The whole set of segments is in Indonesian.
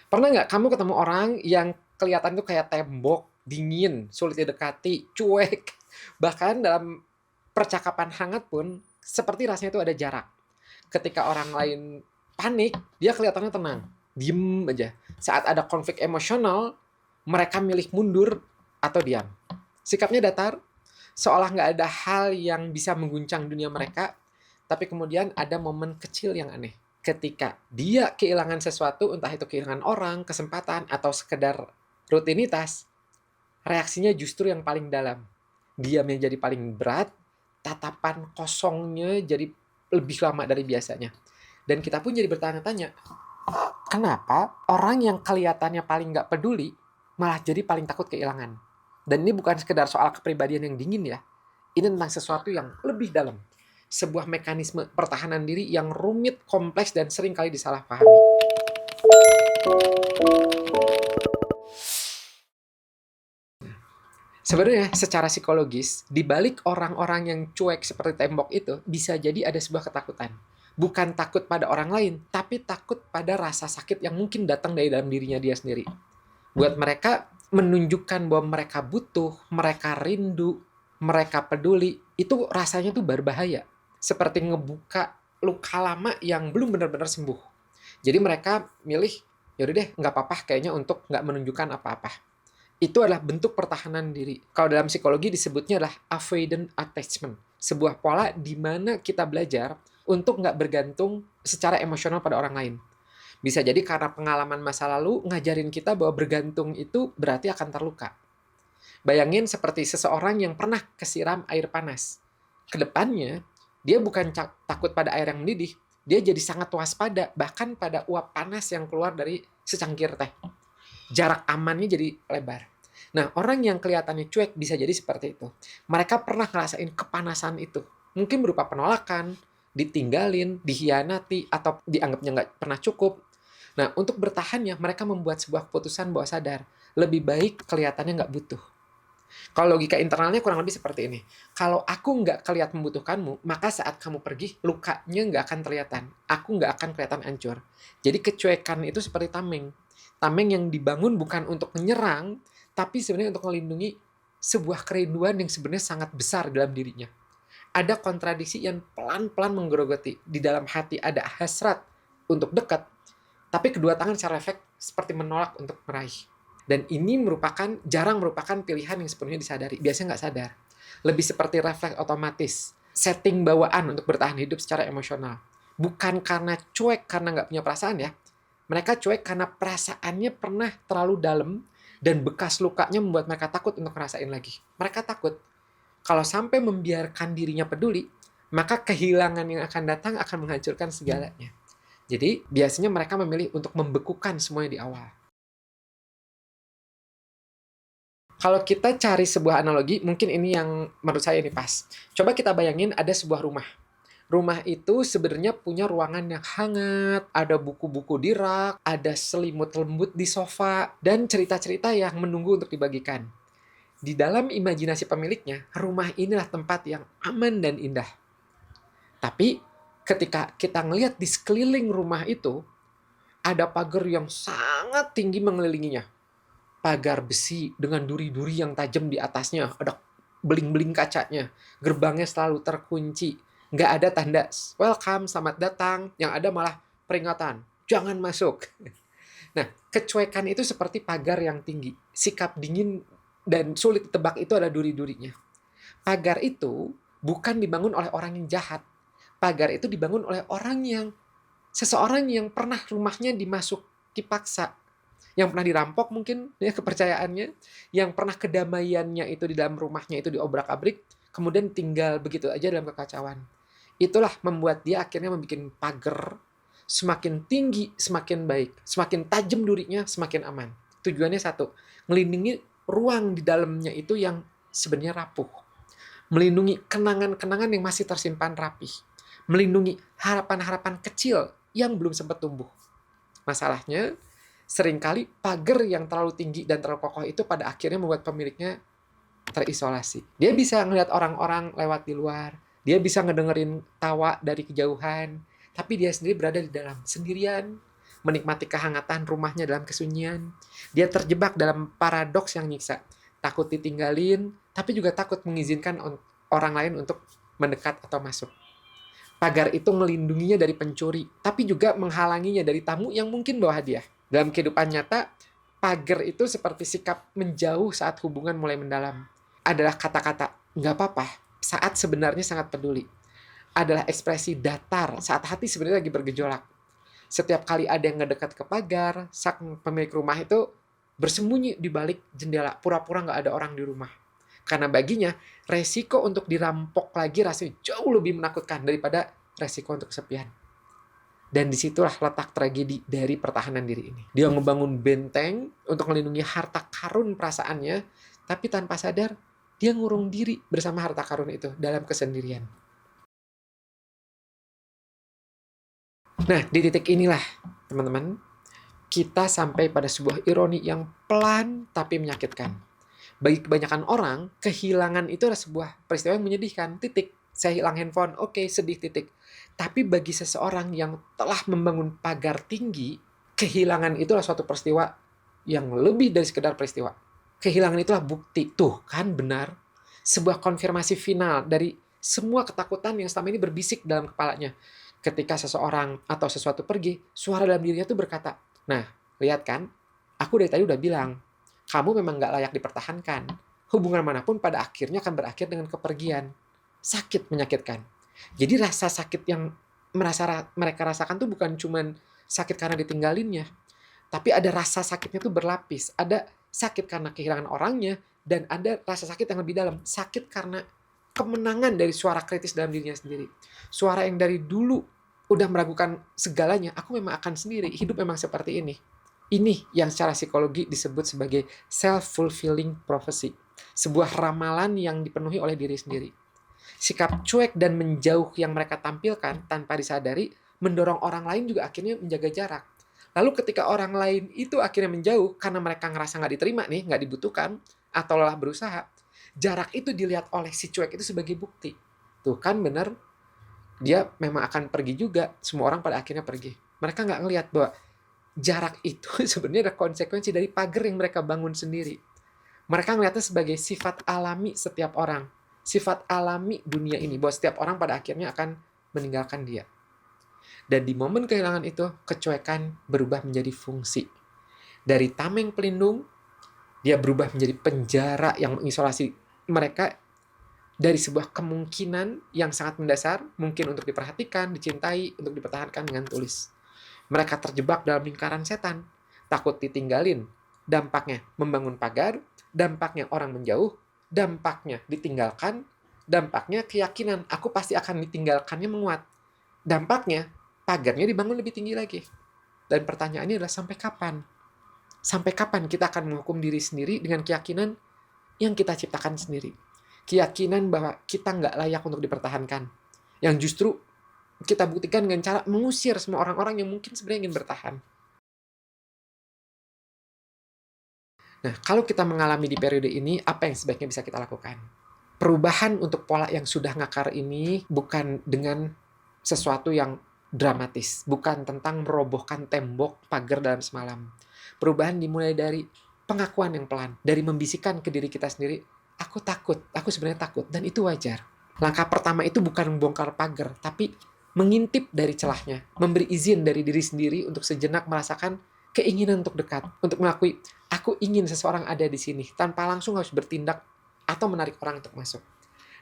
Pernah nggak kamu ketemu orang yang kelihatan tuh kayak tembok, dingin, sulit didekati, cuek, bahkan dalam percakapan hangat pun seperti rasanya itu ada jarak. Ketika orang lain panik, dia kelihatannya tenang, diem aja. Saat ada konflik emosional, mereka milih mundur atau diam. Sikapnya datar, seolah nggak ada hal yang bisa mengguncang dunia mereka, tapi kemudian ada momen kecil yang aneh. Ketika dia kehilangan sesuatu, entah itu kehilangan orang, kesempatan, atau sekedar rutinitas, reaksinya justru yang paling dalam. Diamnya jadi paling berat, tatapan kosongnya jadi lebih lama dari biasanya. Dan kita pun jadi bertanya-tanya, kenapa orang yang kelihatannya paling nggak peduli malah jadi paling takut kehilangan? Dan ini bukan sekedar soal kepribadian yang dingin ya. Ini tentang sesuatu yang lebih dalam. Sebuah mekanisme pertahanan diri yang rumit, kompleks, dan seringkali disalahpahami. Sebenarnya secara psikologis, di balik orang-orang yang cuek seperti tembok itu, bisa jadi ada sebuah ketakutan. Bukan takut pada orang lain, tapi takut pada rasa sakit yang mungkin datang dari dalam dirinya dia sendiri. Buat mereka, menunjukkan bahwa mereka butuh, mereka rindu, mereka peduli, itu rasanya tuh berbahaya. Seperti ngebuka luka lama yang belum benar-benar sembuh. Jadi mereka milih, yaudah deh, nggak apa-apa kayaknya untuk nggak menunjukkan apa-apa. Itu adalah bentuk pertahanan diri. Kalau dalam psikologi disebutnya adalah avoidant attachment. Sebuah pola di mana kita belajar untuk nggak bergantung secara emosional pada orang lain. Bisa jadi karena pengalaman masa lalu ngajarin kita bahwa bergantung itu berarti akan terluka. Bayangin seperti seseorang yang pernah kesiram air panas. Kedepannya, dia bukan takut pada air yang mendidih, dia jadi sangat waspada, bahkan pada uap panas yang keluar dari secangkir teh. Jarak amannya jadi lebar. Nah, orang yang kelihatannya cuek bisa jadi seperti itu. Mereka pernah ngerasain kepanasan itu. Mungkin berupa penolakan, ditinggalin, dihianati, atau dianggapnya nggak pernah cukup. Nah, untuk bertahannya, mereka membuat sebuah keputusan bahwa sadar, lebih baik kelihatannya nggak butuh. Kalau logika internalnya kurang lebih seperti ini. Kalau aku nggak kelihatan membutuhkanmu, maka saat kamu pergi, lukanya nggak akan kelihatan. Aku nggak akan kelihatan hancur. Jadi kecuekan itu seperti tameng. Tameng yang dibangun bukan untuk menyerang, tapi sebenarnya untuk melindungi sebuah kerinduan yang sebenarnya sangat besar dalam dirinya. Ada kontradiksi yang pelan-pelan menggerogoti. Di dalam hati ada hasrat untuk dekat, tapi kedua tangan secara efek seperti menolak untuk meraih. Dan ini jarang merupakan pilihan yang sepenuhnya disadari. Biasanya nggak sadar. Lebih seperti refleks otomatis. Setting bawaan untuk bertahan hidup secara emosional. Bukan karena cuek, karena nggak punya perasaan ya. Mereka cuek karena perasaannya pernah terlalu dalam dan bekas lukanya membuat mereka takut untuk ngerasain lagi. Mereka takut kalau sampai membiarkan dirinya peduli, maka kehilangan yang akan datang akan menghancurkan segalanya. Jadi biasanya mereka memilih untuk membekukan semuanya di awal. Kalau kita cari sebuah analogi, mungkin ini yang menurut saya ini pas. Coba kita bayangin ada sebuah rumah. Rumah itu sebenarnya punya ruangan yang hangat, ada buku-buku di rak, ada selimut lembut di sofa, dan cerita-cerita yang menunggu untuk dibagikan. Di dalam imajinasi pemiliknya, rumah inilah tempat yang aman dan indah. Tapi ketika kita ngelihat di sekeliling rumah itu, ada pagar yang sangat tinggi mengelilinginya. Pagar besi dengan duri-duri yang tajam di atasnya, ada beling-beling kacanya, gerbangnya selalu terkunci, nggak ada tanda welcome, selamat datang, yang ada malah peringatan, jangan masuk. Nah, kecuekan itu seperti pagar yang tinggi, sikap dingin dan sulit ditebak itu ada duri-durinya. Pagar itu bukan dibangun oleh orang yang jahat, pagar itu dibangun oleh seseorang yang pernah rumahnya dimasuki paksa, yang pernah dirampok mungkin ya kepercayaannya, yang pernah kedamaiannya itu di dalam rumahnya itu diobrak-abrik, kemudian tinggal begitu aja dalam kekacauan. Itulah membuat dia akhirnya membuat pagar semakin tinggi, semakin baik, semakin tajam durinya, semakin aman. Tujuannya satu, melindungi ruang di dalamnya itu yang sebenarnya rapuh. Melindungi kenangan-kenangan yang masih tersimpan rapih. Melindungi harapan-harapan kecil yang belum sempat tumbuh. Masalahnya, seringkali pagar yang terlalu tinggi dan terlalu kokoh itu pada akhirnya membuat pemiliknya terisolasi. Dia bisa ngelihat orang-orang lewat di luar, dia bisa ngedengerin tawa dari kejauhan, tapi dia sendiri berada di dalam sendirian, menikmati kehangatan rumahnya dalam kesunyian. Dia terjebak dalam paradoks yang nyiksa. Takut ditinggalin, tapi juga takut mengizinkan orang lain untuk mendekat atau masuk. Pagar itu melindunginya dari pencuri, tapi juga menghalanginya dari tamu yang mungkin bawa hadiah. Dalam kehidupan nyata, pagar itu seperti sikap menjauh saat hubungan mulai mendalam. Adalah kata-kata, nggak apa-apa, saat sebenarnya sangat peduli. Adalah ekspresi datar saat hati sebenarnya lagi bergejolak. Setiap kali ada yang ngedekat ke pagar, sang pemilik rumah itu bersembunyi di balik jendela, pura-pura nggak ada orang di rumah. Karena baginya, resiko untuk dirampok lagi rasanya jauh lebih menakutkan daripada resiko untuk kesepian. Dan disitulah letak tragedi dari pertahanan diri ini. Dia membangun benteng untuk melindungi harta karun perasaannya, tapi tanpa sadar, dia ngurung diri bersama harta karun itu dalam kesendirian. Nah, di titik inilah, teman-teman, kita sampai pada sebuah ironi yang pelan tapi menyakitkan. Bagi kebanyakan orang, kehilangan itu adalah sebuah peristiwa yang menyedihkan, titik. Saya hilang handphone, oke, sedih, titik. Tapi bagi seseorang yang telah membangun pagar tinggi, kehilangan itu adalah suatu peristiwa yang lebih dari sekedar peristiwa. Kehilangan itulah bukti. Tuh, kan benar. Sebuah konfirmasi final dari semua ketakutan yang selama ini berbisik dalam kepalanya. Ketika seseorang atau sesuatu pergi, suara dalam dirinya tuh berkata, nah, lihat kan, aku dari tadi udah bilang, kamu memang gak layak dipertahankan. Hubungan manapun pada akhirnya akan berakhir dengan kepergian. Sakit, menyakitkan. Jadi rasa sakit yang mereka rasakan tuh bukan cuman sakit karena ditinggalinnya, tapi ada rasa sakitnya tuh berlapis. Ada sakit karena kehilangan orangnya, dan ada rasa sakit yang lebih dalam. Sakit karena kemenangan dari suara kritis dalam dirinya sendiri. Suara yang dari dulu udah meragukan segalanya, aku memang akan sendiri, hidup memang seperti ini. Ini yang secara psikologi disebut sebagai self-fulfilling prophecy. Sebuah ramalan yang dipenuhi oleh diri sendiri. Sikap cuek dan menjauh yang mereka tampilkan tanpa disadari mendorong orang lain juga akhirnya menjaga jarak. Lalu ketika orang lain itu akhirnya menjauh karena mereka ngerasa nggak diterima nih, nggak dibutuhkan, atau lelah berusaha, jarak itu dilihat oleh si cuek itu sebagai bukti. Tuh kan bener, dia memang akan pergi juga. Semua orang pada akhirnya pergi. Mereka nggak ngelihat bahwa jarak itu sebenarnya ada konsekuensi dari pagar yang mereka bangun sendiri. Mereka melihatnya sebagai sifat alami setiap orang. Sifat alami dunia ini, bahwa setiap orang pada akhirnya akan meninggalkan dia. Dan di momen kehilangan itu, kecuekan berubah menjadi fungsi. Dari tameng pelindung, dia berubah menjadi penjara yang mengisolasi mereka dari sebuah kemungkinan yang sangat mendasar, mungkin untuk diperhatikan, dicintai, untuk dipertahankan dengan tulus. Mereka terjebak dalam lingkaran setan, takut ditinggalin. Dampaknya membangun pagar, dampaknya orang menjauh, dampaknya ditinggalkan, dampaknya keyakinan aku pasti akan ditinggalkannya menguat. Dampaknya pagarnya dibangun lebih tinggi lagi. Dan pertanyaannya adalah sampai kapan? Sampai kapan kita akan menghukum diri sendiri dengan keyakinan yang kita ciptakan sendiri? Keyakinan bahwa kita nggak layak untuk dipertahankan. Yang justru kita buktikan dengan cara mengusir semua orang-orang yang mungkin sebenarnya ingin bertahan. Nah, kalau kita mengalami di periode ini, apa yang sebaiknya bisa kita lakukan? Perubahan untuk pola yang sudah ngakar ini bukan dengan sesuatu yang dramatis, bukan tentang merobohkan tembok pagar dalam semalam. Perubahan dimulai dari pengakuan yang pelan, dari membisikkan ke diri kita sendiri, aku takut, aku sebenarnya takut, dan itu wajar. Langkah pertama itu bukan membongkar pagar, tapi mengintip dari celahnya, memberi izin dari diri sendiri untuk sejenak merasakan keinginan untuk dekat, untuk mengakui, aku ingin seseorang ada di sini, tanpa langsung harus bertindak atau menarik orang untuk masuk.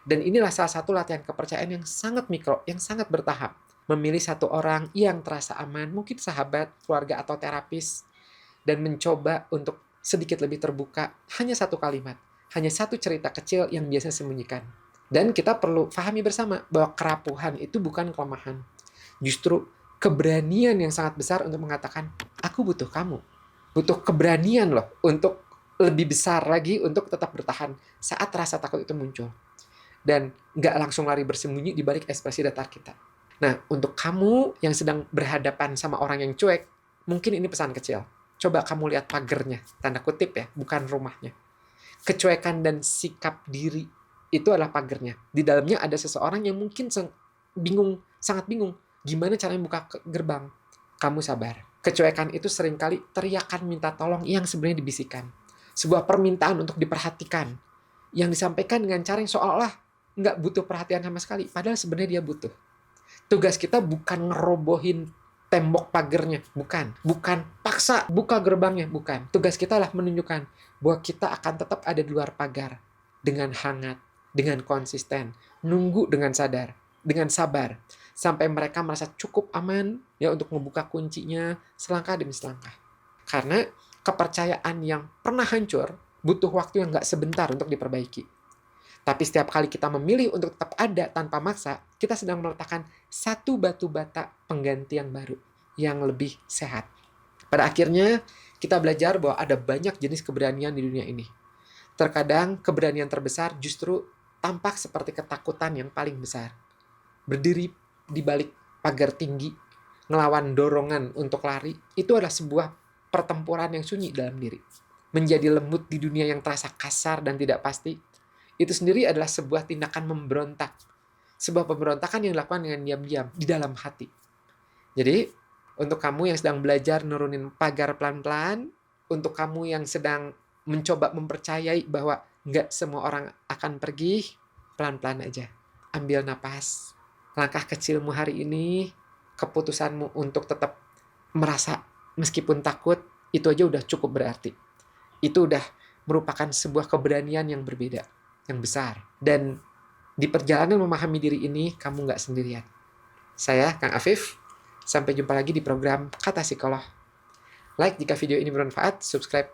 Dan inilah salah satu latihan kepercayaan yang sangat mikro, yang sangat bertahap. Memilih satu orang yang terasa aman, mungkin sahabat, keluarga, atau terapis, dan mencoba untuk sedikit lebih terbuka, hanya satu kalimat, hanya satu cerita kecil yang biasa sembunyikan. Dan kita perlu pahami bersama bahwa kerapuhan itu bukan kelemahan. Justru keberanian yang sangat besar untuk mengatakan, aku butuh kamu. Butuh keberanian loh untuk lebih besar lagi untuk tetap bertahan saat rasa takut itu muncul. Dan nggak langsung lari bersembunyi di balik ekspresi datar kita. Nah, untuk kamu yang sedang berhadapan sama orang yang cuek, mungkin ini pesan kecil. Coba kamu lihat pagernya, tanda kutip ya, bukan rumahnya. Kecuekan dan sikap diri itu adalah pagernya. Di dalamnya ada seseorang yang mungkin bingung, sangat bingung. Gimana caranya buka gerbang? Kamu sabar. Kecuekan itu seringkali teriakan minta tolong yang sebenarnya dibisikkan. Sebuah permintaan untuk diperhatikan. Yang disampaikan dengan cara yang seolah-olah nggak butuh perhatian sama sekali. Padahal sebenarnya dia butuh. Tugas kita bukan ngerobohin tembok pagernya, bukan. Bukan paksa buka gerbangnya, bukan. Tugas kita adalah menunjukkan bahwa kita akan tetap ada di luar pagar. Dengan hangat, dengan konsisten. Nunggu dengan sadar, dengan sabar. Sampai mereka merasa cukup aman ya untuk membuka kuncinya selangkah demi selangkah. Karena kepercayaan yang pernah hancur butuh waktu yang nggak sebentar untuk diperbaiki. Tapi setiap kali kita memilih untuk tetap ada tanpa maksa, kita sedang meletakkan satu batu bata pengganti yang baru, yang lebih sehat. Pada akhirnya, kita belajar bahwa ada banyak jenis keberanian di dunia ini. Terkadang keberanian terbesar justru tampak seperti ketakutan yang paling besar. Berdiri di balik pagar tinggi, ngelawan dorongan untuk lari, itu adalah sebuah pertempuran yang sunyi dalam diri. Menjadi lembut di dunia yang terasa kasar dan tidak pasti, itu sendiri adalah sebuah tindakan memberontak. Sebuah pemberontakan yang dilakukan dengan diam-diam di dalam hati. Jadi, untuk kamu yang sedang belajar nurunin pagar pelan-pelan, untuk kamu yang sedang mencoba mempercayai bahwa nggak semua orang akan pergi, pelan-pelan aja. Ambil napas. Langkah kecilmu hari ini, keputusanmu untuk tetap merasa meskipun takut, itu aja udah cukup berarti. Itu udah merupakan sebuah keberanian yang berbeda, yang besar. Dan di perjalanan memahami diri ini, kamu nggak sendirian. Saya, Kang Afif. Sampai jumpa lagi di program Kata Psikolog. Like jika video ini bermanfaat, subscribe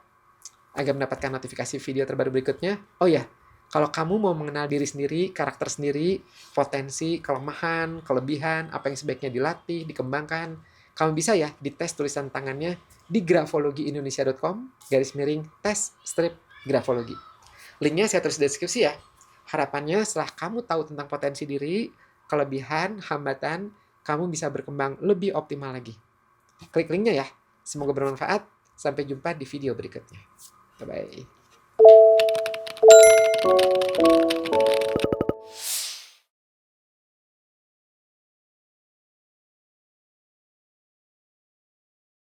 agar mendapatkan notifikasi video terbaru berikutnya. Oh ya, kalau kamu mau mengenal diri sendiri, karakter sendiri, potensi, kelemahan, kelebihan, apa yang sebaiknya dilatih, dikembangkan, kamu bisa ya dites tulisan tangannya di grafologi-indonesia.com/tes-grafologi. Linknya saya tulis di deskripsi ya. Harapannya setelah kamu tahu tentang potensi diri, kelebihan, hambatan, kamu bisa berkembang lebih optimal lagi. Klik linknya ya. Semoga bermanfaat. Sampai jumpa di video berikutnya. Bye-bye.